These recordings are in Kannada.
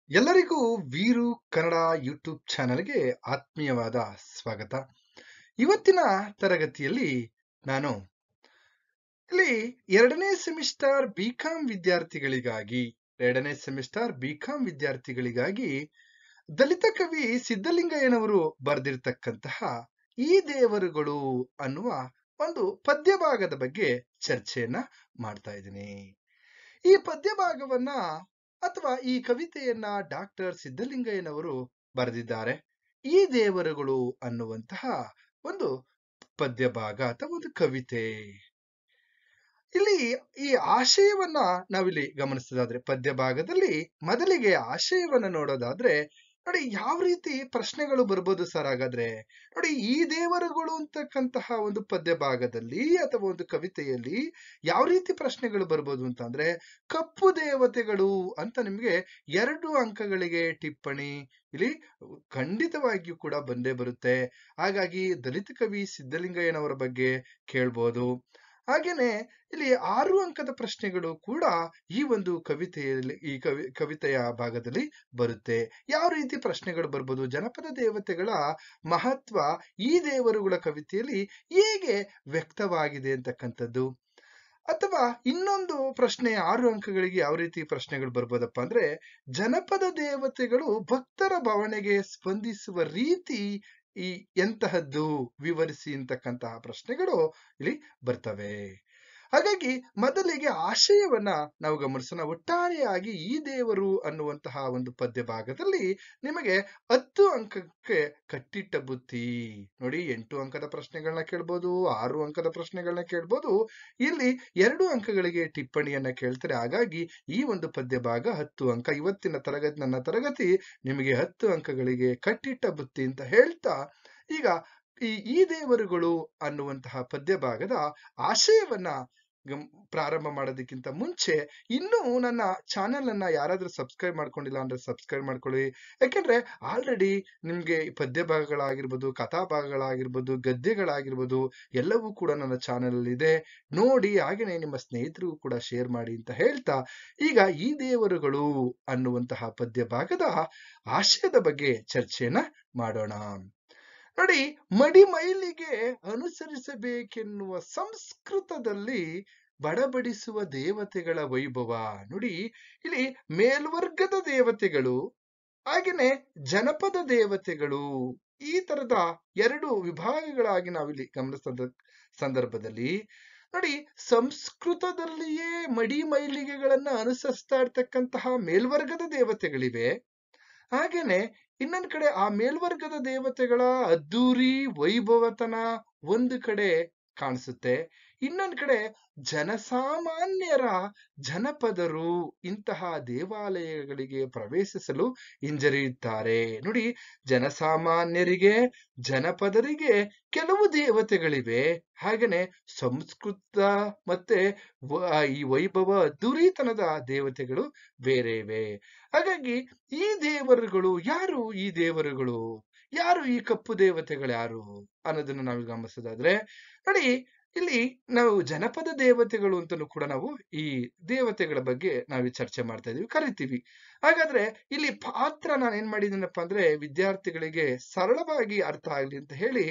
ಎಲ್ಲರಿಗೂ ವೀರು ಕನ್ನಡ ಯೂಟ್ಯೂಬ್ ಚಾನೆಲ್ಗೆ ಆತ್ಮೀಯವಾದ ಸ್ವಾಗತ. ಇವತ್ತಿನ ತರಗತಿಯಲ್ಲಿ ನಾನು ಇಲ್ಲಿ ಎರಡನೇ ಸೆಮಿಸ್ಟರ್ ಬಿಕಾಂ ವಿದ್ಯಾರ್ಥಿಗಳಿಗಾಗಿ ದಲಿತ ಕವಿ ಸಿದ್ದಲಿಂಗಯ್ಯನವರು ಬರೆದಿರ್ತಕ್ಕಂತಹ ಈ ದೇವರುಗಳು ಅನ್ನುವ ಒಂದು ಪದ್ಯ ಭಾಗದ ಬಗ್ಗೆ ಚರ್ಚೆಯನ್ನ ಮಾಡ್ತಾ ಇದ್ದೀನಿ. ಈ ಪದ್ಯ ಭಾಗವನ್ನ ಅಥವಾ ಈ ಕವಿತೆಯನ್ನ ಡಾಕ್ಟರ್ ಸಿದ್ದಲಿಂಗಯ್ಯನವರು ಬರೆದಿದ್ದಾರೆ. ಈ ದೇವರುಗಳು ಅನ್ನುವಂತಹ ಒಂದು ಪದ್ಯ ಭಾಗ ಅಥವಾ ಒಂದು ಕವಿತೆ. ಇಲ್ಲಿ ಈ ಆಶಯವನ್ನ ನಾವಿಲ್ಲಿ ಗಮನಿಸೋದಾದ್ರೆ, ಪದ್ಯ ಭಾಗದಲ್ಲಿ ಮೊದಲಿಗೆ ಆಶಯವನ್ನ ನೋಡೋದಾದ್ರೆ, ನೋಡಿ ಯಾವ ರೀತಿ ಪ್ರಶ್ನೆಗಳು ಬರ್ಬೋದು ಸರ್. ಹಾಗಾದ್ರೆ ನೋಡಿ, ಈ ದೇವರುಗಳು ಅಂತಕ್ಕಂತಹ ಒಂದು ಪದ್ಯ ಭಾಗದಲ್ಲಿ ಅಥವಾ ಒಂದು ಕವಿತೆಯಲ್ಲಿ ಯಾವ ರೀತಿ ಪ್ರಶ್ನೆಗಳು ಬರ್ಬೋದು ಅಂತಂದ್ರೆ, ಕಪ್ಪು ದೇವತೆಗಳು ಅಂತ ನಿಮ್ಗೆ 2 ಅಂಕಗಳಿಗೆ ಟಿಪ್ಪಣಿ ಇಲ್ಲಿ ಖಂಡಿತವಾಗಿಯೂ ಕೂಡ ಬಂದೇ ಬರುತ್ತೆ. ಹಾಗಾಗಿ ದಲಿತ ಕವಿ ಸಿದ್ದಲಿಂಗಯ್ಯನವರ ಬಗ್ಗೆ ಕೇಳ್ಬೋದು. ಹಾಗೇನೆ ಇಲ್ಲಿ 6 ಅಂಕದ ಪ್ರಶ್ನೆಗಳು ಕೂಡ ಈ ಒಂದು ಕವಿತೆಯಲ್ಲಿ ಕವಿತೆಯ ಭಾಗದಲ್ಲಿ ಬರುತ್ತೆ. ಯಾವ ರೀತಿ ಪ್ರಶ್ನೆಗಳು ಬರ್ಬೋದು, ಜನಪದ ದೇವತೆಗಳ ಮಹತ್ವ ಈ ದೇವರುಗಳ ಕವಿತೆಯಲ್ಲಿ ಹೇಗೆ ವ್ಯಕ್ತವಾಗಿದೆ ಅಂತಕ್ಕಂಥದ್ದು. ಅಥವಾ ಇನ್ನೊಂದು ಪ್ರಶ್ನೆ 6 ಅಂಕಗಳಿಗೆ ಯಾವ ರೀತಿ ಪ್ರಶ್ನೆಗಳು ಬರ್ಬೋದಪ್ಪ ಅಂದ್ರೆ, ಜನಪದ ದೇವತೆಗಳು ಭಕ್ತರ ಭಾವನೆಗೆ ಸ್ಪಂದಿಸುವ ರೀತಿ ಈ ಎಂತಹದ್ದು ವಿವರಿಸಿ ಅಂತಕ್ಕಂತಹ ಪ್ರಶ್ನೆಗಳು ಇಲ್ಲಿ ಬರ್ತವೆ. ಹಾಗಾಗಿ ಮೊದಲಿಗೆ ಆಶಯವನ್ನ ನಾವು ಗಮನಿಸೋಣ. ಒಟ್ಟಾರೆಯಾಗಿ ಈ ದೇವರು ಅನ್ನುವಂತಹ ಒಂದು ಪದ್ಯ ಭಾಗದಲ್ಲಿ ನಿಮಗೆ 10 ಅಂಕಕ್ಕೆ ಕಟ್ಟಿಟ್ಟ ಬುತ್ತಿ. ನೋಡಿ, 8 ಅಂಕದ ಪ್ರಶ್ನೆಗಳನ್ನ ಕೇಳ್ಬೋದು, 6 ಅಂಕದ ಪ್ರಶ್ನೆಗಳನ್ನ ಕೇಳ್ಬೋದು, ಇಲ್ಲಿ 2 ಅಂಕಗಳಿಗೆ ಟಿಪ್ಪಣಿಯನ್ನ ಕೇಳ್ತಾರೆ. ಹಾಗಾಗಿ ಈ ಒಂದು ಪದ್ಯ ಭಾಗ 10 ಅಂಕ. ಇವತ್ತಿನ ನನ್ನ ತರಗತಿ ನಿಮಗೆ 10 ಅಂಕಗಳಿಗೆ ಕಟ್ಟಿಟ್ಟ ಬುತ್ತಿ ಅಂತ ಹೇಳ್ತಾ, ಈಗ ಈ ದೇವರುಗಳು ಅನ್ನುವಂತಹ ಪದ್ಯ ಭಾಗದ ಆಶಯವನ್ನ ಪ್ರಾರಂಭ ಮಾಡೋದಕ್ಕಿಂತ ಮುಂಚೆ, ಇನ್ನೂ ನನ್ನ ಚಾನೆಲ್ ಅನ್ನ ಯಾರಾದ್ರೂ ಸಬ್ಸ್ಕ್ರೈಬ್ ಮಾಡ್ಕೊಂಡಿಲ್ಲ ಅಂದ್ರೆ ಸಬ್ಸ್ಕ್ರೈಬ್ ಮಾಡ್ಕೊಳ್ಳಿ. ಯಾಕೆಂದ್ರೆ ಆಲ್ರೆಡಿ ನಿಮ್ಗೆ ಪದ್ಯ ಭಾಗಗಳಾಗಿರ್ಬೋದು, ಕಥಾ ಭಾಗಗಳಾಗಿರ್ಬೋದು, ಗದ್ಯಗಳಾಗಿರ್ಬೋದು ಎಲ್ಲವೂ ಕೂಡ ನನ್ನ ಚಾನೆಲ್ ಅಲ್ಲಿ ಇದೆ, ನೋಡಿ. ಹಾಗೇನೆ ನಿಮ್ಮ ಸ್ನೇಹಿತರಿಗೂ ಕೂಡ ಶೇರ್ ಮಾಡಿ ಅಂತ ಹೇಳ್ತಾ, ಈಗ ಈ ದೇವರುಗಳು ಅನ್ನುವಂತಹ ಪದ್ಯ ಭಾಗದ ಆಶಯದ ಬಗ್ಗೆ ಚರ್ಚೆಯನ್ನ ಮಾಡೋಣ. ನೋಡಿ, ಮಡಿಮೈಲಿಗೆ ಅನುಸರಿಸಬೇಕೆನ್ನುವ ಸಂಸ್ಕೃತದಲ್ಲಿ ಬಡಬಡಿಸುವ ದೇವತೆಗಳ ವೈಭವ. ನೋಡಿ, ಇಲ್ಲಿ ಮೇಲ್ವರ್ಗದ ದೇವತೆಗಳು ಹಾಗೇನೆ ಜನಪದ ದೇವತೆಗಳು, ಈ ತರದ 2 ವಿಭಾಗಗಳಾಗಿ ನಾವಿಲ್ಲಿ ಗಮನಿಸಿದ ಸಂದರ್ಭದಲ್ಲಿ ನೋಡಿ, ಸಂಸ್ಕೃತದಲ್ಲಿಯೇ ಮಡಿಮೈಲಿಗೆಗಳನ್ನ ಅನುಸರಿಸ್ತಾ ಇರ್ತಕ್ಕಂತಹ ಮೇಲ್ವರ್ಗದ ದೇವತೆಗಳಿವೆ. ಹಾಗೇನೆ ಇನ್ನೊಂದ್ ಕಡೆ ಆ ಮೇಲ್ವರ್ಗದ ದೇವತೆಗಳ ಅದ್ದೂರಿ ವೈಭವತನ ಒಂದು ಕಡೆ ಕಾಣಿಸುತ್ತೆ. ಇನ್ನೊಂದ್ ಕಡೆ ಜನಸಾಮಾನ್ಯರ ಜನಪದರು ಇಂತಹ ದೇವಾಲಯಗಳಿಗೆ ಪ್ರವೇಶಿಸಲು ಹಿಂಜರಿಯುತ್ತಾರೆ. ನೋಡಿ, ಜನಸಾಮಾನ್ಯರಿಗೆ ಜನಪದರಿಗೆ ಕೆಲವು ದೇವತೆಗಳಿವೆ, ಹಾಗೇನೆ ಸಂಸ್ಕೃತ ಮತ್ತೆ ಈ ವೈಭವ ಅದ್ದೂರಿತನದ ದೇವತೆಗಳು ಬೇರೆ ಇವೆ. ಹಾಗಾಗಿ ಈ ದೇವರುಗಳು ಯಾರು? ಈ ದೇವರುಗಳು ಯಾರು? ಈ ಕಪ್ಪು ದೇವತೆಗಳು ಯಾರು ಅನ್ನೋದನ್ನ ನಾವು ಗಮನಿಸೋದಾದ್ರೆ, ನೋಡಿ, ಇಲ್ಲಿ ನಾವು ಜನಪದ ದೇವತೆಗಳು ಅಂತಲೂ ಕೂಡ ನಾವು ಈ ದೇವತೆಗಳ ಬಗ್ಗೆ ನಾವು ಚರ್ಚೆ ಮಾಡ್ತಾ ಇದೀವಿ, ಕರಿತೀವಿ. ಹಾಗಾದ್ರೆ ಇಲ್ಲಿ ಪಾತ್ರ ನಾನು ಏನ್ ಮಾಡಿದ್ದೀನಪ್ಪ ಅಂದ್ರೆ, ವಿದ್ಯಾರ್ಥಿಗಳಿಗೆ ಸರಳವಾಗಿ ಅರ್ಥ ಆಗ್ಲಿ ಅಂತ ಹೇಳಿ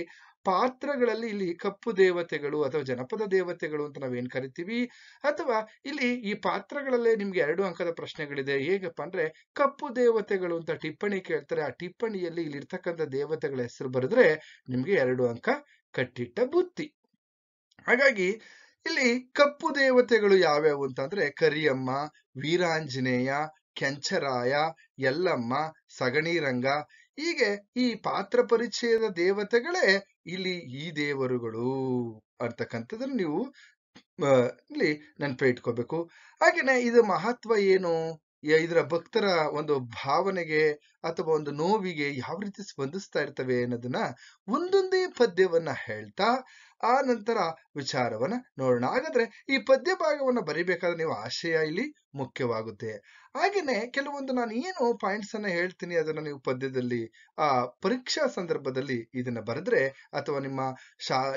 ಪಾತ್ರಗಳಲ್ಲಿ ಇಲ್ಲಿ ಕಪ್ಪು ದೇವತೆಗಳು ಅಥವಾ ಜನಪದ ದೇವತೆಗಳು ಅಂತ ನಾವೇನ್ ಕರಿತೀವಿ, ಅಥವಾ ಇಲ್ಲಿ ಈ ಪಾತ್ರಗಳಲ್ಲೇ ನಿಮ್ಗೆ 2 ಅಂಕದ ಪ್ರಶ್ನೆಗಳಿದೆ. ಹೇಗಪ್ಪ ಅಂದ್ರೆ, ಕಪ್ಪು ದೇವತೆಗಳು ಅಂತ ಟಿಪ್ಪಣಿ ಕೇಳ್ತಾರೆ, ಆ ಟಿಪ್ಪಣಿಯಲ್ಲಿ ಇಲ್ಲಿ ಇರ್ತಕ್ಕಂಥ ದೇವತೆಗಳ ಹೆಸರು ಬರೆದ್ರೆ ನಿಮ್ಗೆ 2 ಅಂಕ ಕಟ್ಟಿಟ್ಟ ಬುತ್ತಿ. ಹಾಗಾಗಿ ಇಲ್ಲಿ ಕಪ್ಪು ದೇವತೆಗಳು ಯಾವ್ಯಾವು ಅಂತಂದ್ರೆ, ಕರಿಯಮ್ಮ, ವೀರಾಂಜನೇಯ, ಕೆಂಚರಾಯ, ಯಲ್ಲಮ್ಮ, ಸಗಣಿರಂಗ, ಹೀಗೆ ಈ ಪಾತ್ರ ಪರಿಚಯದ ದೇವತೆಗಳೇ ಇಲ್ಲಿ ಈ ದೇವರುಗಳು ಅಂತಕ್ಕಂಥದ್ದನ್ನು ನೀವು ಇಲ್ಲಿ ನೆನಪು ಇಟ್ಕೋಬೇಕು. ಹಾಗೇನೆ ಇದು ಮಹತ್ವ ಏನು, ಇದರ ಭಕ್ತರ ಒಂದು ಭಾವನೆಗೆ ಅಥವಾ ಒಂದು ನೋವಿಗೆ ಯಾವ ರೀತಿ ಸ್ಪಂದಿಸ್ತಾ ಇರ್ತವೆ ಅನ್ನೋದನ್ನ ಒಂದೊಂದೇ ಪದ್ಯವನ್ನ ಹೇಳ್ತಾ ಆ ನಂತರ ವಿಚಾರವನ್ನ ನೋಡೋಣ. ಹಾಗಾದ್ರೆ ಈ ಪದ್ಯ ಭಾಗವನ್ನ ಬರಿಬೇಕಾದ್ರೆ ನೀವು ಆಶಯ ಇಲ್ಲಿ ಮುಖ್ಯವಾಗುತ್ತೆ. ಹಾಗೇನೆ ಕೆಲವೊಂದು ನಾನು ಏನು ಪಾಯಿಂಟ್ಸ್ ಅನ್ನ ಹೇಳ್ತೀನಿ ಅದನ್ನ ನೀವು ಪದ್ಯದಲ್ಲಿ ಪರೀಕ್ಷಾ ಸಂದರ್ಭದಲ್ಲಿ ಇದನ್ನ ಬರೆದ್ರೆ, ಅಥವಾ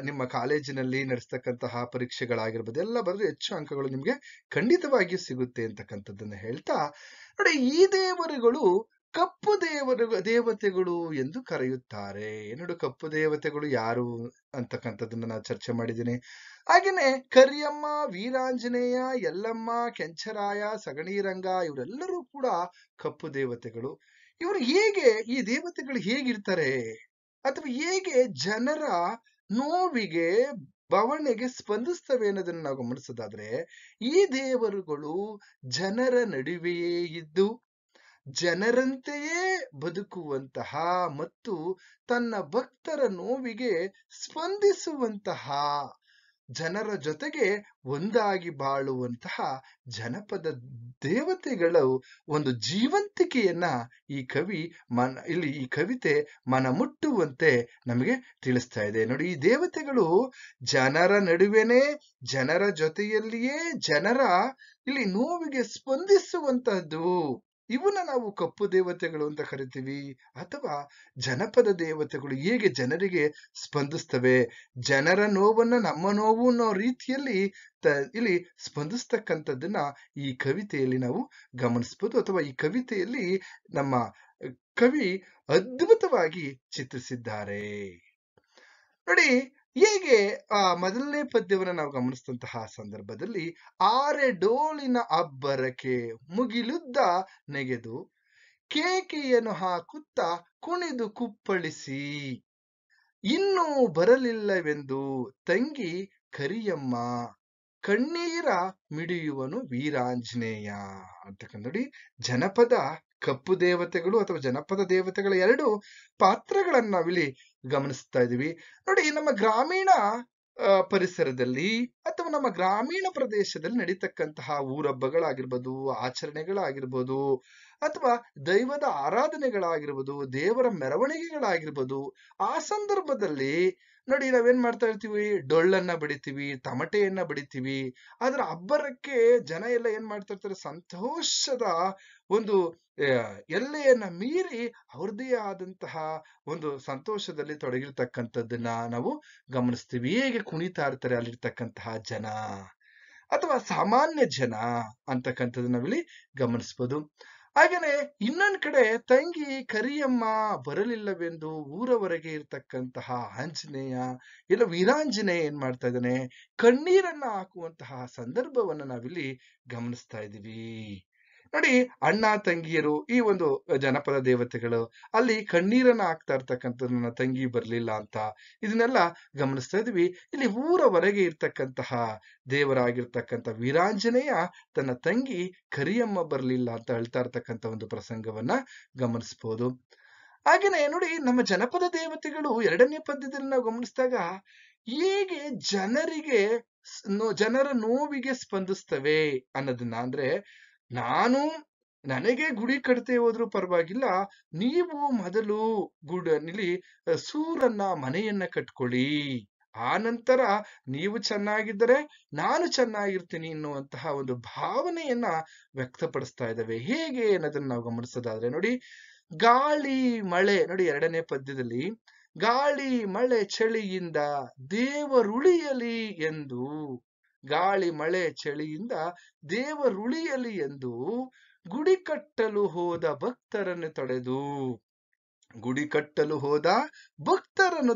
ನಿಮ್ಮ ಕಾಲೇಜಿನಲ್ಲಿ ನಡೆಸ್ತಕ್ಕಂತಹ ಪರೀಕ್ಷೆಗಳಾಗಿರ್ಬೋದು ಎಲ್ಲ ಬರೆದ್ರೆ ಹೆಚ್ಚು ಅಂಕಗಳು ನಿಮ್ಗೆ ಖಂಡಿತವಾಗಿಯೂ ಸಿಗುತ್ತೆ ಅಂತಕ್ಕಂಥದ್ದನ್ನ ಹೇಳ್ತಾ, ನೋಡಿ ಈ ದೇವರುಗಳು ಕಪ್ಪು ದೇವತೆಗಳು ಎಂದು ಕರೆಯುತ್ತಾರೆ. ನೋಡಿ ಕಪ್ಪು ದೇವತೆಗಳು ಯಾರು ಅಂತಕ್ಕಂಥದ್ದನ್ನ ನಾನು ಚರ್ಚೆ ಮಾಡಿದ್ದೀನಿ. ಹಾಗೇನೆ ಕರಿಯಮ್ಮ, ವೀರಾಂಜನೇಯ, ಯಲ್ಲಮ್ಮ, ಕೆಂಚರಾಯ, ಸಗಣಿರಂಗ ಇವರೆಲ್ಲರೂ ಕೂಡ ಕಪ್ಪು ದೇವತೆಗಳು. ಇವರು ಈ ದೇವತೆಗಳು ಹೇಗಿರ್ತಾರೆ ಅಥವಾ ಹೇಗೆ ಜನರ ನೋವಿಗೆ, ಬವಣೆಗೆ ಸ್ಪಂದಿಸ್ತವೆ ಅನ್ನೋದನ್ನ ನಾವು ಗಮನಿಸೋದಾದ್ರೆ, ಈ ದೇವರುಗಳು ಜನರ ನಡುವೆಯೇ ಇದ್ದು ಜನರಂತೆಯೇ ಬದುಕುವಂತಹ ಮತ್ತು ತನ್ನ ಭಕ್ತರ ನೋವಿಗೆ ಸ್ಪಂದಿಸುವಂತಹ, ಜನರ ಜೊತೆಗೆ ಒಂದಾಗಿ ಬಾಳುವಂತಹ ಜನಪದ ದೇವತೆಗಳ ಒಂದು ಜೀವಂತಿಕೆಯನ್ನ ಈ ಕವಿತೆ ಮನ ಮುಟ್ಟುವಂತೆ ನಮಗೆ ತಿಳಿಸ್ತಾ ಇದೆ. ನೋಡಿ, ಈ ದೇವತೆಗಳು ಜನರ ನಡುವೆನೆ, ಜನರ ಜೊತೆಯಲ್ಲಿಯೇ ಜನರ ನೋವಿಗೆ ಸ್ಪಂದಿಸುವಂತಹದ್ದು. ಇವನ್ನ ನಾವು ಕಪ್ಪು ದೇವತೆಗಳು ಅಂತ ಕರಿತೀವಿ. ಅಥವಾ ಜನಪದ ದೇವತೆಗಳು ಹೇಗೆ ಜನರಿಗೆ ಸ್ಪಂದಿಸ್ತವೆ, ಜನರ ನೋವನ್ನ ನಮ್ಮ ನೋವು ಅನ್ನೋ ರೀತಿಯಲ್ಲಿ ಇಲ್ಲಿ ಸ್ಪಂದಿಸ್ತಕ್ಕಂಥದ್ದನ್ನ ಈ ಕವಿತೆಯಲ್ಲಿ ನಾವು ಗಮನಿಸಬಹುದು, ಅಥವಾ ಈ ಕವಿತೆಯಲ್ಲಿ ನಮ್ಮ ಕವಿ ಅದ್ಭುತವಾಗಿ ಚಿತ್ರಿಸಿದ್ದಾರೆ. ನೋಡಿ, ಹೇಗೆ ಮೊದಲನೇ ಪದ್ಯವನ್ನ ನಾವು ಗಮನಿಸಿದಂತಹ ಸಂದರ್ಭದಲ್ಲಿ, ಆರೆ ಡೋಲಿನ ಅಬ್ಬರಕ್ಕೆ ಮುಗಿಲುದ್ದ ನೆಗೆದು ಕೇಕೆಯನ್ನು ಹಾಕುತ್ತ ಕುಣಿದು ಕುಪ್ಪಳಿಸಿ, ಇನ್ನೂ ಬರಲಿಲ್ಲವೆಂದು ತಂಗಿ ಕರಿಯಮ್ಮ ಕಣ್ಣೀರ ಮಿಡಿಯುವನು ವೀರಾಂಜನೇಯ ಅಂತಕ್ಕಂಥ. ನೋಡಿ, ಜನಪದ ಕಪ್ಪು ದೇವತೆಗಳು ಅಥವಾ ಜನಪದ ದೇವತೆಗಳ ಎರಡು ಪಾತ್ರಗಳನ್ನ ನಾವಿಲ್ಲಿ ಗಮನಿಸ್ತಾ ಇದೀವಿ. ನೋಡಿ, ನಮ್ಮ ಗ್ರಾಮೀಣ ಪರಿಸರದಲ್ಲಿ ಅಥವಾ ನಮ್ಮ ಗ್ರಾಮೀಣ ಪ್ರದೇಶದಲ್ಲಿ ನಡೀತಕ್ಕಂತಹ ಊರಬ್ಬಗಳಾಗಿರ್ಬೋದು, ಆಚರಣೆಗಳಾಗಿರ್ಬೋದು, ಅಥವಾ ದೈವದ ಆರಾಧನೆಗಳಾಗಿರ್ಬೋದು, ದೇವರ ಮೆರವಣಿಗೆಗಳಾಗಿರ್ಬೋದು, ಆ ಸಂದರ್ಭದಲ್ಲಿ ನೋಡಿ ನಾವೇನ್ ಮಾಡ್ತಾ ಇರ್ತೀವಿ, ಡೊಳ್ಳನ್ನ ಬಡಿತೀವಿ, ತಮಟೆಯನ್ನ ಬಡಿತೀವಿ. ಅದರ ಅಬ್ಬರಕ್ಕೆ ಜನ ಎಲ್ಲ ಏನ್ ಮಾಡ್ತಾ ಇರ್ತಾರೆ, ಸಂತೋಷದ ಒಂದು ಎಲ್ಲೆಯನ್ನ ಮೀರಿ ಅವ್ರದೇ ಆದಂತಹ ಒಂದು ಸಂತೋಷದಲ್ಲಿ ತೊಡಗಿರ್ತಕ್ಕಂಥದ್ದನ್ನ ನಾವು ಗಮನಿಸ್ತೀವಿ. ಹೇಗೆ ಕುಣಿತಾ ಇರ್ತಾರೆ ಅಲ್ಲಿರ್ತಕ್ಕಂತಹ ಜನ ಅಥವಾ ಸಾಮಾನ್ಯ ಜನ ಅಂತಕ್ಕಂಥದ್ದು ನಾವಿಲ್ಲಿ ಗಮನಿಸ್ಬೋದು. ಹಾಗೇನೆ ಇನ್ನೊಂದ್ ಕಡೆ ತಂಗಿ ಕರಿಯಮ್ಮ ಬರಲಿಲ್ಲವೆಂದು ಊರವರೆಗೆ ಇರ್ತಕ್ಕಂತಹ ಆಂಜನೇಯ ಇಲ್ಲ ವೀರಾಂಜನೇಯ ಏನ್ ಮಾಡ್ತಾ ಇದ್ದಾನೆ, ಕಣ್ಣೀರನ್ನ ಹಾಕುವಂತಹ ಸಂದರ್ಭವನ್ನ ನಾವಿಲ್ಲಿ ಗಮನಿಸ್ತಾ ಇದೀವಿ. ನೋಡಿ, ಅಣ್ಣ ತಂಗಿಯರು ಈ ಒಂದು ಜನಪದ ದೇವತೆಗಳು ಅಲ್ಲಿ ಕಣ್ಣೀರನ್ನ ಹಾಕ್ತಾ ಇರ್ತಕ್ಕಂಥದ್ದು, ನನ್ನ ತಂಗಿ ಬರ್ಲಿಲ್ಲ ಅಂತ, ಇದನ್ನೆಲ್ಲ ಗಮನಿಸ್ತಾ ಇದೀವಿ. ಇಲ್ಲಿ ಊರವರೆಗೆ ಇರ್ತಕ್ಕಂತಹ ದೇವರಾಗಿರ್ತಕ್ಕಂಥ ವೀರಾಂಜನೇಯ ತನ್ನ ತಂಗಿ ಕರಿಯಮ್ಮ ಬರ್ಲಿಲ್ಲ ಅಂತ ಹೇಳ್ತಾ ಇರ್ತಕ್ಕಂಥ ಒಂದು ಪ್ರಸಂಗವನ್ನ ಗಮನಿಸಬಹುದು. ಹಾಗೇನೆ ನೋಡಿ, ನಮ್ಮ ಜನಪದ ದೇವತೆಗಳು ಎರಡನೇ ಪದ್ಯದಲ್ಲಿ ನಾವು ಗಮನಿಸಿದಾಗ ಹೇಗೆ ಜನರ ನೋವಿಗೆ ಸ್ಪಂದಿಸ್ತವೆ ಅನ್ನೋದನ್ನ, ಅಂದ್ರೆ ನನಗೆ ಗುಡಿ ಕಟ್ತೇ ಹೋದ್ರೂ ಪರವಾಗಿಲ್ಲ, ನೀವು ಮೊದಲು ಸೂರನ್ನ ಮನೆಯನ್ನ ಕಟ್ಕೊಳ್ಳಿ, ಆ ನಂತರ ನೀವು ಚೆನ್ನಾಗಿದ್ದರೆ ನಾನು ಚೆನ್ನಾಗಿರ್ತೀನಿ ಎನ್ನುವಂತಹ ಒಂದು ಭಾವನೆಯನ್ನ ವ್ಯಕ್ತಪಡಿಸ್ತಾ ಇದ್ದಾವೆ. ಹೇಗೆ ಅನ್ನೋದನ್ನ ನಾವು ಗಮನಿಸೋದಾದ್ರೆ ನೋಡಿ, ಗಾಳಿ ಮಳೆ, ನೋಡಿ ಎರಡನೇ ಪದ್ಯದಲ್ಲಿ ಗಾಳಿ ಮಳೆ ಚಳಿಯಿಂದ ದೇವರುಳಿಯಲಿ ಎಂದು, ಗಾಳಿ ಮಳೆ ಚಳಿಯಿಂದ ದೇವರುಳಿಯಲಿ ಎಂದು ಗುಡಿ ಕಟ್ಟಲು ಹೋದ ಭಕ್ತರನ್ನು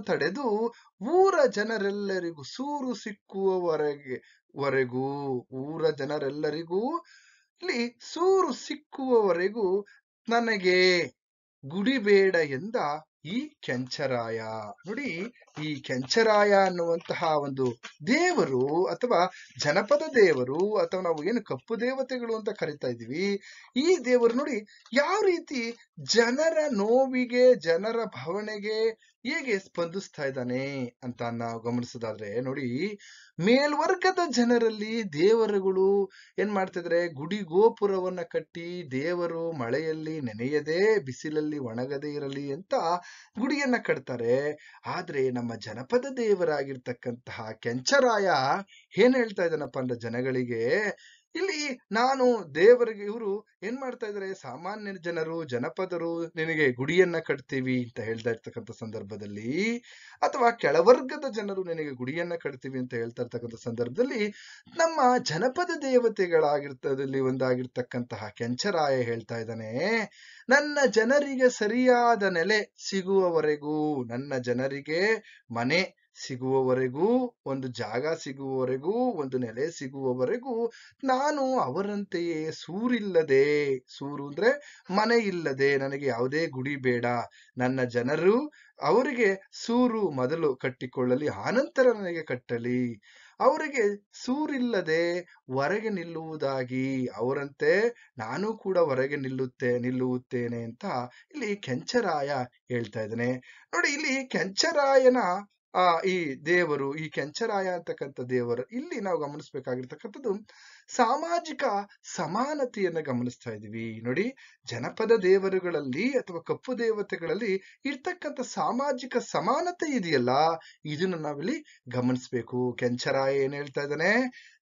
ತಡೆದು ಊರ ಜನರೆಲ್ಲರಿಗೂ ಸೂರು ಸಿಕ್ಕುವವರೆಗೂ ಊರ ಜನರೆಲ್ಲರಿಗೂ ಇಲ್ಲಿ ಸೂರು ಸಿಕ್ಕುವವರೆಗೂ ನನಗೆ ಗುಡಿ ಬೇಡ ಎಂದ ಈ ಕೆಂಚರಾಯ. ನೋಡಿ, ಈ ಕೆಂಚರಾಯ ಅನ್ನುವಂತಹ ಒಂದು ದೇವರು ಅಥವಾ ಜನಪದ ದೇವರು ಅಥವಾ ನಾವು ಏನು ಕಪ್ಪು ದೇವತೆಗಳು ಅಂತ ಕರಿತಾ ಇದೀವಿ, ಈ ದೇವರು ನೋಡಿ ಯಾವ ರೀತಿ ಜನರ ನೋವಿಗೆ, ಜನರ ಭಾವನೆಗೆ ಹೇಗೆ ಸ್ಪಂದಿಸ್ತಾ ಇದ್ದಾನೆ ಅಂತ ನಾವು ಗಮನಿಸೋದಾದ್ರೆ ನೋಡಿ, ಮೇಲ್ವರ್ಗದ ಜನರಲ್ಲಿ ದೇವರುಗಳು ಏನ್ ಮಾಡ್ತಿದ್ರೆ, ಗುಡಿ ಗೋಪುರವನ್ನ ಕಟ್ಟಿ ದೇವರು ಮಳೆಯಲ್ಲಿ ನೆನೆಯದೆ ಬಿಸಿಲಲ್ಲಿ ಒಣಗದೆ ಇರಲಿ ಅಂತ ಗುಡಿಯನ್ನ ಕಟ್ತಾರೆ. ಆದ್ರೆ ನಮ್ಮ ಜನಪದ ದೇವರಾಗಿರ್ತಕ್ಕಂತಹ ಕೆಂಚರಾಯ ಏನ್ ಹೇಳ್ತಾ ಇದ್ದಾನಪ್ಪ ಅಂದ್ರೆ ಜನಗಳಿಗೆ, ಇಲ್ಲಿ ನಾನು ದೇವರಿಗೆ, ಇವರು ಏನ್ ಮಾಡ್ತಾ ಇದಾರೆ, ಸಾಮಾನ್ಯ ಜನರು ಜನಪದರು ನಿನಗೆ ಗುಡಿಯನ್ನ ಕಟ್ತೀವಿ ಅಂತ ಹೇಳ್ತಾ ಇರ್ತಕ್ಕಂಥ ಸಂದರ್ಭದಲ್ಲಿ, ಅಥವಾ ಕೆಳವರ್ಗದ ಜನರು ನಿನಗೆ ಗುಡಿಯನ್ನ ಕಟ್ತೀವಿ ಅಂತ ಹೇಳ್ತಾ ಇರ್ತಕ್ಕಂಥ ಸಂದರ್ಭದಲ್ಲಿ, ನಮ್ಮ ಜನಪದ ದೇವತೆಗಳಾಗಿರ್ತದಲ್ಲಿ ಒಂದಾಗಿರ್ತಕ್ಕಂತಹ ಕೆಂಚರಾಯ ಹೇಳ್ತಾ ಇದ್ದಾನೆ, ನನ್ನ ಜನರಿಗೆ ಸರಿಯಾದ ನೆಲೆ ಸಿಗುವವರೆಗೂ, ನನ್ನ ಜನರಿಗೆ ಮನೆ ಸಿಗುವವರೆಗೂ, ಒಂದು ಜಾಗ ಸಿಗುವವರೆಗೂ, ಒಂದು ನೆಲೆ ಸಿಗುವವರೆಗೂ ನಾನು ಅವರಂತೆಯೇ ಸೂರಿಲ್ಲದೆ, ಸೂರು ಅಂದ್ರೆ ಮನೆ ಇಲ್ಲದೆ, ನನಗೆ ಯಾವುದೇ ಗುಡಿ ಬೇಡ, ನನ್ನ ಜನರು ಅವರಿಗೆ ಸೂರು ಮೊದಲು ಕಟ್ಟಿಕೊಳ್ಳಲಿ, ಆನಂತರ ನನಗೆ ಕಟ್ಟಲಿ, ಅವರಿಗೆ ಸೂರಿಲ್ಲದೆ ಹೊರಗೆ ನಿಲ್ಲುವುದಾಗಿ, ಅವರಂತೆ ನಾನು ಕೂಡ ಹೊರಗೆ ನಿಲ್ಲುತ್ತೇನೆ ಅಂತ ಇಲ್ಲಿ ಕೆಂಚರಾಯ ಹೇಳ್ತಾ ಇದ್ದಾನೆ. ನೋಡಿ, ಇಲ್ಲಿ ಕೆಂಚರಾಯನ ಈ ದೇವರು, ಈ ಕೆಂಚರಾಯ ಅಂತಕ್ಕಂಥ ದೇವರು, ಇಲ್ಲಿ ನಾವು ಗಮನಿಸಬೇಕಾಗಿರ್ತಕ್ಕಂಥದ್ದು ಸಾಮಾಜಿಕ ಸಮಾನತೆಯನ್ನ ಗಮನಿಸ್ತಾ ಇದೀವಿ. ನೋಡಿ, ಜನಪದ ದೇವರುಗಳಲ್ಲಿ ಅಥವಾ ಕಪ್ಪು ದೇವತೆಗಳಲ್ಲಿ ಇರ್ತಕ್ಕಂಥ ಸಾಮಾಜಿಕ ಸಮಾನತೆ ಇದೆಯಲ್ಲ, ಇದನ್ನು ನಾವಿಲ್ಲಿ ಗಮನಿಸ್ಬೇಕು. ಕೆಂಚರಾಯ ಏನ್ ಹೇಳ್ತಾ ಇದ್ದಾನೆ,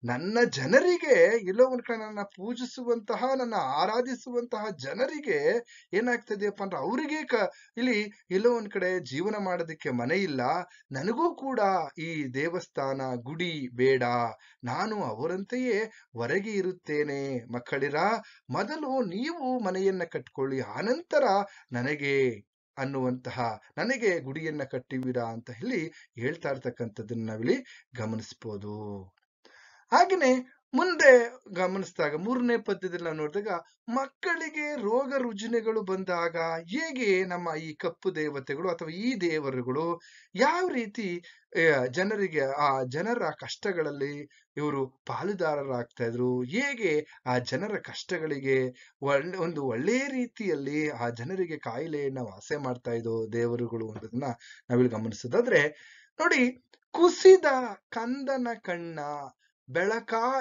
ನನ್ನ ಜನರಿಗೆ, ಎಲ್ಲೋ ಒಂದ್ ಕಡೆ ನನ್ನ ಪೂಜಿಸುವಂತಹ, ನನ್ನ ಆರಾಧಿಸುವಂತಹ ಜನರಿಗೆ ಏನಾಗ್ತದೆಯಪ್ಪ ಅಂದ್ರೆ, ಅವರಿಗೆ ಇಲ್ಲಿ ಎಲ್ಲೋ ಒಂದ್ ಕಡೆ ಜೀವನ ಮಾಡೋದಕ್ಕೆ ಮನೆ ಇಲ್ಲ, ನನಗೂ ಕೂಡ ಈ ದೇವಸ್ಥಾನ ಗುಡಿ ಬೇಡ, ನಾನು ಅವರಂತೆಯೇ ಹೊರಗೆ ಇರುತ್ತೇನೆ, ಮಕ್ಕಳಿರ ಮೊದಲು ನೀವು ಮನೆಯನ್ನ ಕಟ್ಕೊಳ್ಳಿ, ಆನಂತರ ನನಗೆ ಅನ್ನುವಂತಹ, ನನಗೆ ಗುಡಿಯನ್ನ ಕಟ್ಟಿವಿರಾ ಅಂತ ಹೇಳಿ ಹೇಳ್ತಾ ಇರ್ತಕ್ಕಂಥದ್ದನ್ನ ನಾವಿಲ್ಲಿ ಗಮನಿಸ್ಬೋದು. ಹಾಗೇನೆ ಮುಂದೆ ಗಮನಿಸಿದಾಗ ಮೂರನೇ ಪದ್ಯದಲ್ಲಿ ನಾವು ನೋಡಿದಾಗ, ಮಕ್ಕಳಿಗೆ ರೋಗ ರುಜಿನಗಳು ಬಂದಾಗ ಹೇಗೆ ನಮ್ಮ ಈ ಕಪ್ಪು ದೇವತೆಗಳು ಅಥವಾ ಈ ದೇವರುಗಳು ಯಾವ ರೀತಿ ಜನರಿಗೆ, ಆ ಜನರ ಕಷ್ಟಗಳಲ್ಲಿ ಇವರು ಪಾಲುದಾರರಾಗ್ತಾ ಇದ್ರು, ಹೇಗೆ ಆ ಜನರ ಕಷ್ಟಗಳಿಗೆ ಒಂದು ಒಳ್ಳೆಯ ರೀತಿಯಲ್ಲಿ ಆ ಜನರಿಗೆ ಕಾಯಿಲೆಯನ್ನ ವಾಸೆ ಮಾಡ್ತಾ ಇದ್ದೋ ದೇವರುಗಳು ಅನ್ನೋದನ್ನ ನಾವಿಲ್ಲಿ ಗಮನಿಸೋದಾದ್ರೆ ನೋಡಿ, ಕುಸಿದ ಕಂದನ ಕಣ್ಣ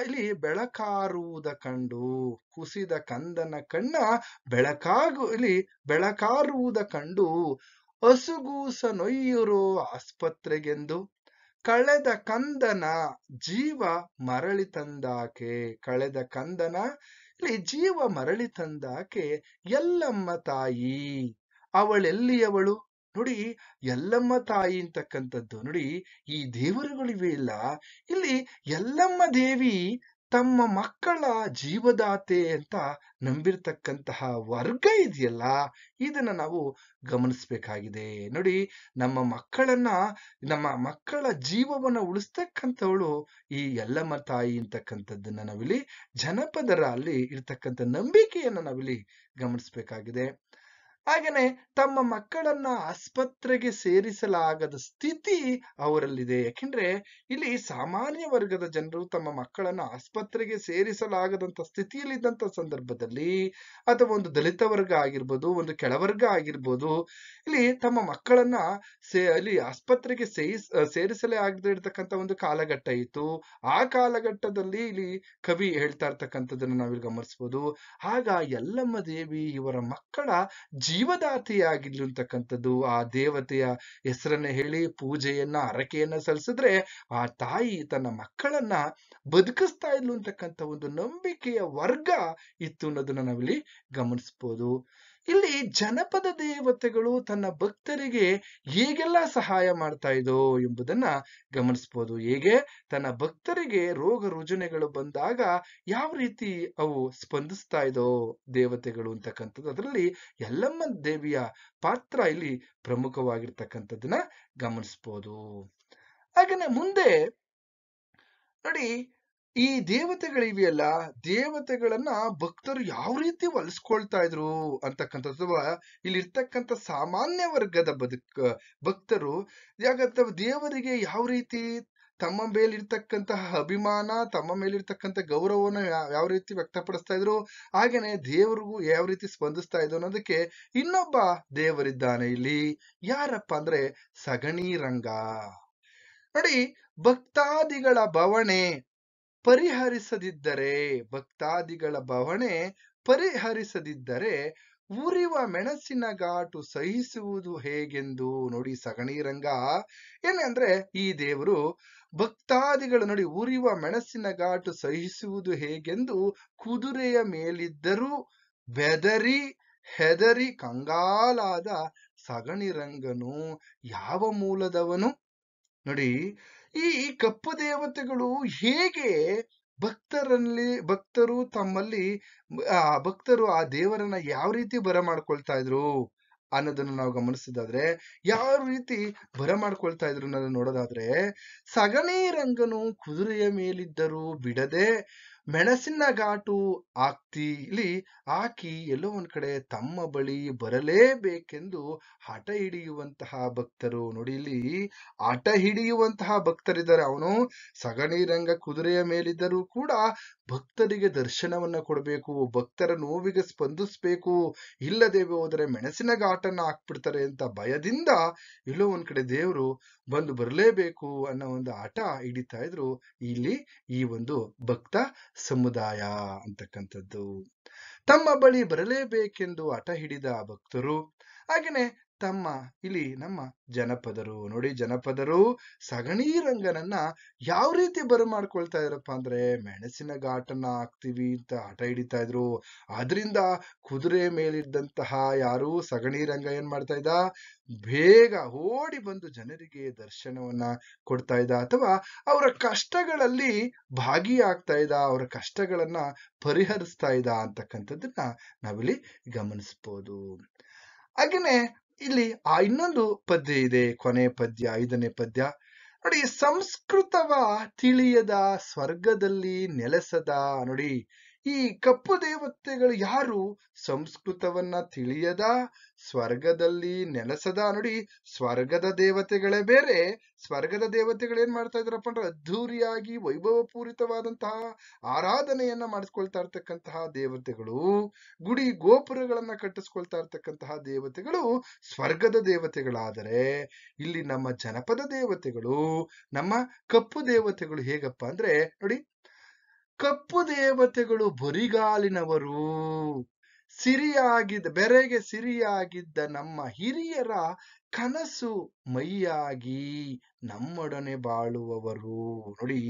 ಇಲ್ಲಿ ಬೆಳಕಾರುವುದ ಕಂಡು, ಕುಸಿದ ಕಂದನ ಕಣ್ಣ ಇಲ್ಲಿ ಬೆಳಕಾರುವುದ ಕಂಡು, ಹಸುಗೂಸ ನೊಯ್ಯುರೋ ಆಸ್ಪತ್ರೆಗೆಂದು, ಕಳೆದ ಕಂದನ ಜೀವ ಮರಳಿ ತಂದಾಕೆ, ಕಳೆದ ಕಂದನ ಇಲ್ಲಿ ಜೀವ ಮರಳಿ ತಂದಾಕೆ ಎಲ್ಲಮ್ಮ ತಾಯಿ, ಅವಳೆಲ್ಲಿಯವಳು. ನೋಡಿ, ಎಲ್ಲಮ್ಮ ತಾಯಿ ಅಂತಕ್ಕಂಥದ್ದು, ನೋಡಿ ಈ ದೇವರುಗಳಿವೆ ಇಲ್ಲ, ಇಲ್ಲಿ ಎಲ್ಲಮ್ಮ ದೇವಿ ತಮ್ಮ ಮಕ್ಕಳ ಜೀವದಾತೆ ಅಂತ ನಂಬಿರ್ತಕ್ಕಂತಹ ವರ್ಗ ಇದೆಯಲ್ಲ, ಇದನ್ನ ನಾವು ಗಮನಿಸ್ಬೇಕಾಗಿದೆ. ನೋಡಿ, ನಮ್ಮ ಮಕ್ಕಳ ಜೀವವನ್ನ ಉಳಿಸ್ತಕ್ಕಂಥವಳು ಈ ಎಲ್ಲಮ್ಮ ತಾಯಿ ಅಂತಕ್ಕಂಥದ್ದನ್ನ ನಾವಿಲ್ಲಿ ಜನಪದರ ಅಲ್ಲಿ ಇರ್ತಕ್ಕಂಥ ನಂಬಿಕೆಯನ್ನ ನಾವಿಲ್ಲಿ ಗಮನಿಸ್ಬೇಕಾಗಿದೆ. ಹಾಗೇನೆ ತಮ್ಮ ಮಕ್ಕಳನ್ನ ಆಸ್ಪತ್ರೆಗೆ ಸೇರಿಸಲಾಗದ ಸ್ಥಿತಿ ಅವರಲ್ಲಿದೆ. ಯಾಕೆಂದ್ರೆ ಇಲ್ಲಿ ಸಾಮಾನ್ಯ ವರ್ಗದ ಜನರು ತಮ್ಮ ಮಕ್ಕಳನ್ನ ಆಸ್ಪತ್ರೆಗೆ ಸೇರಿಸಲಾಗದಂತ ಸ್ಥಿತಿಯಲ್ಲಿದ್ದಂತ ಸಂದರ್ಭದಲ್ಲಿ, ಅಥವಾ ಒಂದು ದಲಿತ ವರ್ಗ ಆಗಿರ್ಬೋದು, ಒಂದು ಕೆಳವರ್ಗ ಆಗಿರ್ಬೋದು, ಇಲ್ಲಿ ತಮ್ಮ ಮಕ್ಕಳನ್ನ ಇಲ್ಲಿ ಆಸ್ಪತ್ರೆಗೆ ಸೇರಿಸಲೇ ಆಗದೆ ಇರ್ತಕ್ಕಂಥ ಒಂದು ಕಾಲಘಟ್ಟ ಇತ್ತು. ಆ ಕಾಲಘಟ್ಟದಲ್ಲಿ ಇಲ್ಲಿ ಕವಿ ಹೇಳ್ತಾ ಇರ್ತಕ್ಕಂಥದ್ದನ್ನು ನಾವಿಲ್ಲಿ ಗಮನಿಸ್ಬೋದು. ಆಗ ಯಲ್ಲಮ್ಮ ದೇವಿ ಇವರ ಮಕ್ಕಳ ಜೀವದಾತಿಯಾಗಿದ್ಲು ಅಂತಕ್ಕಂಥದ್ದು, ಆ ದೇವತೆಯ ಹೆಸರನ್ನ ಹೇಳಿ ಪೂಜೆಯನ್ನ ಹರಕೆಯನ್ನ ಸಲ್ಲಿಸಿದ್ರೆ ಆ ತಾಯಿ ತನ್ನ ಮಕ್ಕಳನ್ನ ಬದುಕಿಸ್ತಾ ಇದ್ಲು ಅಂತಕ್ಕಂಥ ಒಂದು ನಂಬಿಕೆಯ ವರ್ಗ ಇತ್ತು ಅನ್ನೋದನ್ನ ನಾವಿಲ್ಲಿ ಗಮನಿಸ್ಬೋದು. ಇಲ್ಲಿ ಜನಪದ ದೇವತೆಗಳು ತನ್ನ ಭಕ್ತರಿಗೆ ಹೇಗೆಲ್ಲ ಸಹಾಯ ಮಾಡ್ತಾ ಇದೋ ಎಂಬುದನ್ನ ಗಮನಿಸ್ಬೋದು. ಹೇಗೆ ತನ್ನ ಭಕ್ತರಿಗೆ ರೋಗ ರುಜಿನಗಳು ಬಂದಾಗ ಯಾವ ರೀತಿ ಅವು ಸ್ಪಂದಿಸ್ತಾ ಇದೋ ದೇವತೆಗಳು ಅಂತಕ್ಕಂಥದ್ದು, ಅದರಲ್ಲಿ ಯಲ್ಲಮ್ಮ ದೇವಿಯ ಪಾತ್ರ ಇಲ್ಲಿ ಪ್ರಮುಖವಾಗಿರ್ತಕ್ಕಂಥದ್ದನ್ನ ಗಮನಿಸ್ಬೋದು. ಹಾಗೇನೆ ಮುಂದೆ ನೋಡಿ, ಈ ದೇವತೆಗಳಿವೆಯಲ್ಲ, ದೇವತೆಗಳನ್ನ ಭಕ್ತರು ಯಾವ ರೀತಿ ಒಲಿಸ್ಕೊಳ್ತಾ ಇದ್ರು ಅಂತಕ್ಕಂಥದ್ದು, ಇಲ್ಲಿರ್ತಕ್ಕಂಥ ಸಾಮಾನ್ಯ ವರ್ಗದ ಭಕ್ತರು ದೇವರಿಗೆ ಯಾವ ರೀತಿ ತಮ್ಮ ಮೇಲಿರ್ತಕ್ಕಂತಹ ಅಭಿಮಾನ, ತಮ್ಮ ಮೇಲಿರ್ತಕ್ಕಂಥ ಗೌರವವನ್ನ ಯಾವ ರೀತಿ ವ್ಯಕ್ತಪಡಿಸ್ತಾ ಇದ್ರು, ಹಾಗೇನೆ ದೇವರಿಗೂ ಯಾವ ರೀತಿ ಸ್ಪಂದಿಸ್ತಾ ಇದ್ರು ಅನ್ನೋದಕ್ಕೆ ಇನ್ನೊಬ್ಬ ದೇವರಿದ್ದಾನೆ ಇಲ್ಲಿ. ಯಾರಪ್ಪ ಅಂದ್ರೆ ಸಗಣಿ ರಂಗ. ನೋಡಿ, ಭಕ್ತಾದಿಗಳ ಬವಣೆ ಪರಿಹರಿಸದಿದ್ದರೆ ಭಕ್ತಾದಿಗಳ ಬವಣೆ ಪರಿಹರಿಸದಿದ್ದರೆ ಉರಿವ ಮೆಣಸಿನ ಘಾಟು ಸಹಿಸುವುದು ಹೇಗೆಂದು. ನೋಡಿ, ಸಗಣಿ ರಂಗ ಏನಂದ್ರೆ ಈ ದೇವರು ಭಕ್ತಾದಿಗಳು ನೋಡಿ ಉರಿವ ಮೆಣಸಿನ ಘಾಟು ಸಹಿಸುವುದು ಹೇಗೆಂದು ಕುದುರೆಯ ಮೇಲಿದ್ದರೂ ಬೆದರಿ ಹೆದರಿ ಕಂಗಾಲಾದ ಸಗಣಿ ರಂಗನು ಯಾವ ಮೂಲದವನು. ನೋಡಿ, ಈ ಕಪ್ಪು ದೇವತೆಗಳು ಹೇಗೆ ಭಕ್ತರು ತಮ್ಮಲ್ಲಿ ಭಕ್ತರು ಆ ದೇವರನ್ನ ಯಾವ ರೀತಿ ಬರಮಾಡ್ಕೊಳ್ತಾ ಇದ್ರು ಅನ್ನೋದನ್ನ ನಾವು ಗಮನಿಸೋದಾದ್ರೆ, ಯಾವ ರೀತಿ ಬರಮಾಡ್ಕೊಳ್ತಾ ಇದ್ರು ಅನ್ನೋದನ್ನ ನೋಡೋದಾದ್ರೆ, ಸಗಣಿ ರಂಗನು ಕುದುರೆಯ ಮೇಲಿದ್ದರೂ ಬಿಡದೆ ಮೆಣಸಿನ ಘಾಟು ಹಾಕಿ ಎಲ್ಲೋ ಒಂದ್ ಕಡೆ ತಮ್ಮ ಬಳಿ ಬರಲೇಬೇಕೆಂದು ಹಠ ಹಿಡಿಯುವಂತಹ ಭಕ್ತರು. ನೋಡಿ, ಇಲ್ಲಿ ಹಠ ಹಿಡಿಯುವಂತಹ ಭಕ್ತರಿದ್ದಾರೆ. ಅವನು ಸಗಣಿ ರಂಗ ಕುದುರೆಯ ಮೇಲಿದ್ದರೂ ಕೂಡ ಭಕ್ತರಿಗೆ ದರ್ಶನವನ್ನ ಕೊಡಬೇಕು, ಭಕ್ತರ ನೋವಿಗೆ ಸ್ಪಂದಿಸ್ಬೇಕು, ಇಲ್ಲದೆ ಹೋದರೆ ಮೆಣಸಿನ ಘಾಟನ್ನ ಹಾಕ್ಬಿಡ್ತಾರೆ ಅಂತ ಭಯದಿಂದ ಎಲ್ಲೋ ಒಂದ್ ಕಡೆ ದೇವರು ಬಂದು ಬರಲೇಬೇಕು ಅನ್ನೋ ಒಂದು ಹಠ ಹಿಡಿತಾ ಇದ್ರು ಇಲ್ಲಿ ಈ ಒಂದು ಭಕ್ತ ಸಮುದಾಯ ಅಂತಕ್ಕಂಥದ್ದು. ತಮ್ಮ ಬಳಿ ಬರಲೇಬೇಕೆಂದು ಹಠ ಹಿಡಿದ ಭಕ್ತರು, ಹಾಗೇನೆ ಇಲ್ಲಿ ನಮ್ಮ ಜನಪದರು. ನೋಡಿ, ಜನಪದರು ಸಗಣಿ ರಂಗನನ್ನ ಯಾವ ರೀತಿ ಬರಮಾಡ್ಕೊಳ್ತಾ ಇದ್ರಪ್ಪ ಅಂದ್ರೆ, ಮೆಣಸಿನ ಘಾಟನ್ನ ಹಾಕ್ತಿವಿ ಅಂತ ಹಠ ಹಿಡಿತಾ ಇದ್ರು. ಆದ್ರಿಂದ ಕುದುರೆ ಮೇಲಿದ್ದಂತಹ ಯಾರು ಸಗಣಿ ರಂಗ ಏನ್ ಮಾಡ್ತಾ ಇದ್ದ, ಬೇಗ ಓಡಿ ಬಂದು ಜನರಿಗೆ ದರ್ಶನವನ್ನ ಕೊಡ್ತಾ ಇದ್ದ, ಅಥವಾ ಅವರ ಕಷ್ಟಗಳಲ್ಲಿ ಭಾಗಿಯಾಗ್ತಾ ಇದ್ದ, ಅವರ ಕಷ್ಟಗಳನ್ನ ಪರಿಹರಿಸ್ತಾ ಇದ್ದ ಅಂತಕ್ಕಂಥದ್ದನ್ನ ನಾವಿಲ್ಲಿ ಗಮನಿಸ್ಬೋದು. ಹಾಗೇನೆ ಇಲ್ಲಿ ಇನ್ನೊಂದು ಪದ್ಯ ಇದೆ, ಕೊನೆ ಪದ್ಯ, 5ನೇ ಪದ್ಯ. ನೋಡಿ, ಸಂಸ್ಕೃತವ ತಿಳಿಯದ ಸ್ವರ್ಗದಲ್ಲಿ ನೆಲೆಸದ. ನೋಡಿ, ಈ ಕಪ್ಪು ದೇವತೆಗಳು ಯಾರು, ಸಂಸ್ಕೃತವನ್ನ ತಿಳಿಯದ ಸ್ವರ್ಗದಲ್ಲಿ ನೆಲೆಸದ. ನೋಡಿ, ಸ್ವರ್ಗದ ದೇವತೆಗಳೇ ಬೇರೆ. ಸ್ವರ್ಗದ ದೇವತೆಗಳು ಏನ್ ಮಾಡ್ತಾ ಇದ್ರಪ್ಪ ಅಂದ್ರೆ, ಅದ್ಧೂರಿಯಾಗಿ ವೈಭವಪೂರಿತವಾದಂತಹ ಆರಾಧನೆಯನ್ನ ಮಾಡಿಸ್ಕೊಳ್ತಾ ಇರ್ತಕ್ಕಂತಹ ದೇವತೆಗಳು, ಗುಡಿ ಗೋಪುರಗಳನ್ನ ಕಟ್ಟಿಸ್ಕೊಳ್ತಾ ಇರ್ತಕ್ಕಂತಹ ದೇವತೆಗಳು ಸ್ವರ್ಗದ ದೇವತೆಗಳಾದರೆ, ಇಲ್ಲಿ ನಮ್ಮ ಜನಪದ ದೇವತೆಗಳು, ನಮ್ಮ ಕಪ್ಪು ದೇವತೆಗಳು ಹೇಗಪ್ಪ ಅಂದ್ರೆ, ನೋಡಿ, ಕಪ್ಪು ದೇವತೆಗಳು ಬರಿಗಾಲಿನವರು, ಬೆರೆಗೆ ಸಿರಿಯಾಗಿದ್ದ ನಮ್ಮ ಹಿರಿಯರ ಕನಸು ಮೈಯಾಗಿ ನಮ್ಮೊಡನೆ ಬಾಳುವವರು. ನೋಡಿ,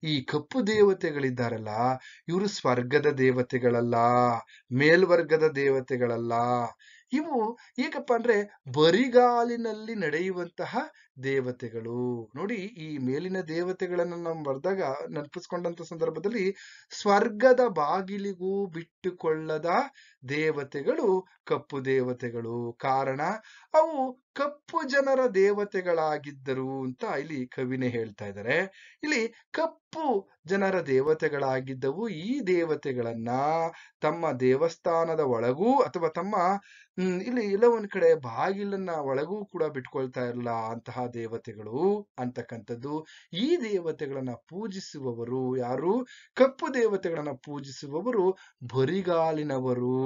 ಈ ಕಪ್ಪು ದೇವತೆಗಳಿದ್ದಾರಲ್ಲ, ಇವರು ಸ್ವರ್ಗದ ದೇವತೆಗಳಲ್ಲ, ಮೇಲ್ವರ್ಗದ ದೇವತೆಗಳಲ್ಲ. ಇವು ಹೇಗಪ್ಪ ಅಂದ್ರೆ ಬರಿಗಾಲಿನಲ್ಲಿ ನಡೆಯುವಂತಹ ದೇವತೆಗಳು. ನೋಡಿ, ಈ ಮೇಲಿನ ದೇವತೆಗಳನ್ನ ನಾವು ಬರ್ದಾಗ ನೆನಪಿಸ್ಕೊಂಡಂತ ಸಂದರ್ಭದಲ್ಲಿ ಸ್ವರ್ಗದ ಬಾಗಿಲಿಗೂ ಬಿಟ್ಟುಕೊಳ್ಳದ ದೇವತೆಗಳು ಕಪ್ಪು ದೇವತೆಗಳು. ಕಾರಣ, ಅವು ಕಪ್ಪು ಜನರ ದೇವತೆಗಳಾಗಿದ್ದರು ಅಂತ ಇಲ್ಲಿ ಕವಿನೇ ಹೇಳ್ತಾ ಇದ್ದಾರೆ. ಇಲ್ಲಿ ಕಪ್ಪು ಜನರ ದೇವತೆಗಳಾಗಿದ್ದವು. ಈ ದೇವತೆಗಳನ್ನ ತಮ್ಮ ದೇವಸ್ಥಾನದ ಒಳಗೂ ಅಥವಾ ತಮ್ಮ ಇಲ್ಲಿ ಎಲ್ಲ ಒಂದ್ ಕಡೆ ಬಾಗಿಲನ್ನ ಒಳಗೂ ಕೂಡ ಬಿಟ್ಕೊಳ್ತಾ ಇರಲ್ಲ ಅಂತಹ ದೇವತೆಗಳು ಅಂತಕ್ಕಂಥದ್ದು. ಈ ದೇವತೆಗಳನ್ನ ಪೂಜಿಸುವವರು ಯಾರು, ಕಪ್ಪು ದೇವತೆಗಳನ್ನ ಪೂಜಿಸುವವರು ಬರಿಗಾಲಿನವರು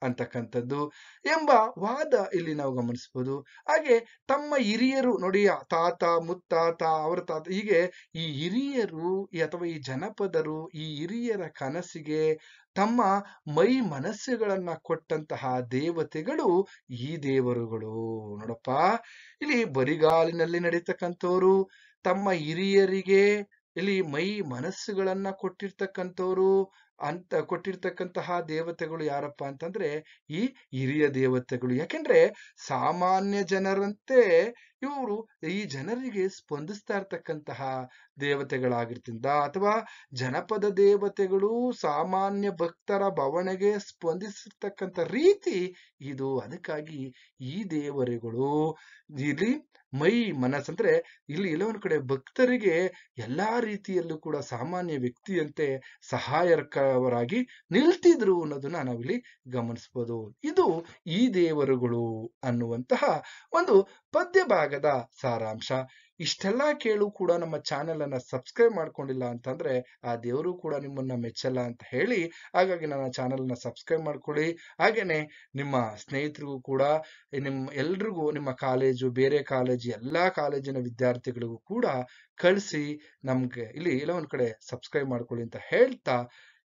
ಅಂತಕ್ಕಂಥದ್ದು ಎಂಬ ವಾದ ಇಲ್ಲಿ ನಾವು ಗಮನಿಸಬಹುದು. ಹಾಗೆ ತಮ್ಮ ಹಿರಿಯರು, ನೋಡಿ, ತಾತ ಮುತ್ತಾತ ಅವರ ತಾತ, ಹೀಗೆ ಈ ಹಿರಿಯರು ಅಥವಾ ಈ ಜನಪದರು ಈ ಹಿರಿಯರ ಕನಸಿಗೆ ತಮ್ಮ ಮೈ ಮನಸ್ಸುಗಳನ್ನ ಕೊಟ್ಟಂತಹ ದೇವತೆಗಳು ಈ ದೇವರುಗಳು. ನೋಡಪ್ಪ, ಇಲ್ಲಿ ಬರಿಗಾಲಿನಲ್ಲಿ ನಡೀತಕ್ಕಂಥವ್ರು, ತಮ್ಮ ಹಿರಿಯರಿಗೆ ಇಲ್ಲಿ ಮೈ ಮನಸ್ಸುಗಳನ್ನ ಕೊಟ್ಟಿರ್ತಕ್ಕಂತಹ ದೇವತೆಗಳು ಯಾರಪ್ಪ ಅಂತಂದ್ರೆ ಈ ಹಿರಿಯ ದೇವತೆಗಳು. ಯಾಕೆಂದ್ರೆ ಸಾಮಾನ್ಯ ಜನರಂತೆ ಇವರು ಈ ಜನರಿಗೆ ಸ್ಪಂದಿಸ್ತಾ ಇರ್ತಕ್ಕಂತಹ ದೇವತೆಗಳಾಗಿರ್ತಿಂದ, ಅಥವಾ ಜನಪದ ದೇವತೆಗಳು ಸಾಮಾನ್ಯ ಭಕ್ತರ ಬವಣೆಗೆ ಸ್ಪಂದಿಸಿರ್ತಕ್ಕಂಥ ರೀತಿ ಇದು. ಅದಕ್ಕಾಗಿ ಈ ದೇವರುಗಳು ಇಲ್ಲಿ ಮೈ ಮನಸ್ಸಂದ್ರೆ ಇಲ್ಲಿ ಎಲ್ಲ ಒಂದ್ ಕಡೆ ಭಕ್ತರಿಗೆ ಎಲ್ಲಾ ರೀತಿಯಲ್ಲೂ ಕೂಡ ಸಾಮಾನ್ಯ ವ್ಯಕ್ತಿಯಂತೆ ಸಹಾಯಕರಾಗಿ ನಿಲ್ತಿದ್ರು ಅನ್ನೋದನ್ನ ನಾವಿಲ್ಲಿ ಗಮನಿಸಬಹುದು. ಇದು ಈ ದೇವರುಗಳು ಅನ್ನುವಂತಹ ಒಂದು ಪದ್ಯ ಭಾಗದ ಸಾರಾಂಶ. ಇಷ್ಟೆಲ್ಲ ಕೇಳು ಕೂಡ ನಮ್ಮ ಚಾನೆಲ್ ಅನ್ನ ಸಬ್ಸ್ಕ್ರೈಬ್ ಮಾಡ್ಕೊಂಡಿಲ್ಲ ಅಂತಂದ್ರೆ ಆ ದೇವರು ಕೂಡ ನಿಮ್ಮನ್ನ ಮೆಚ್ಚಲ್ಲ ಅಂತ ಹೇಳಿ, ಹಾಗಾಗಿ ನನ್ನ ಚಾನೆಲ್ ಅನ್ನ ಸಬ್ಸ್ಕ್ರೈಬ್ ಮಾಡ್ಕೊಳ್ಳಿ. ಹಾಗೇನೆ ನಿಮ್ಮ ಸ್ನೇಹಿತರಿಗೂ ಕೂಡ, ಎಲ್ರಿಗೂ, ನಿಮ್ಮ ಕಾಲೇಜು, ಬೇರೆ ಕಾಲೇಜು, ಎಲ್ಲಾ ಕಾಲೇಜಿನ ವಿದ್ಯಾರ್ಥಿಗಳಿಗೂ ಕೂಡ ಕಳಿಸಿ ನಮ್ಗೆ ಇಲ್ಲಿ ಎಲ್ಲ ಒಂದ್ ಕಡೆ ಸಬ್ಸ್ಕ್ರೈಬ್ ಮಾಡ್ಕೊಳ್ಳಿ ಅಂತ ಹೇಳ್ತಾ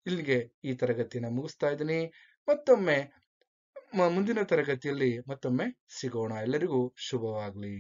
ಇಲ್ಲಿಗೆ ಈ ತರಗತಿನ ಮುಗಿಸ್ತಾ ಇದ್ದೀನಿ. ಮತ್ತೊಮ್ಮೆ ಮುಂದಿನ ತರಗತಿಯಲ್ಲಿ ಮತ್ತೊಮ್ಮೆ ಸಿಗೋಣ. ಎಲ್ಲರಿಗೂ ಶುಭವಾಗ್ಲಿ.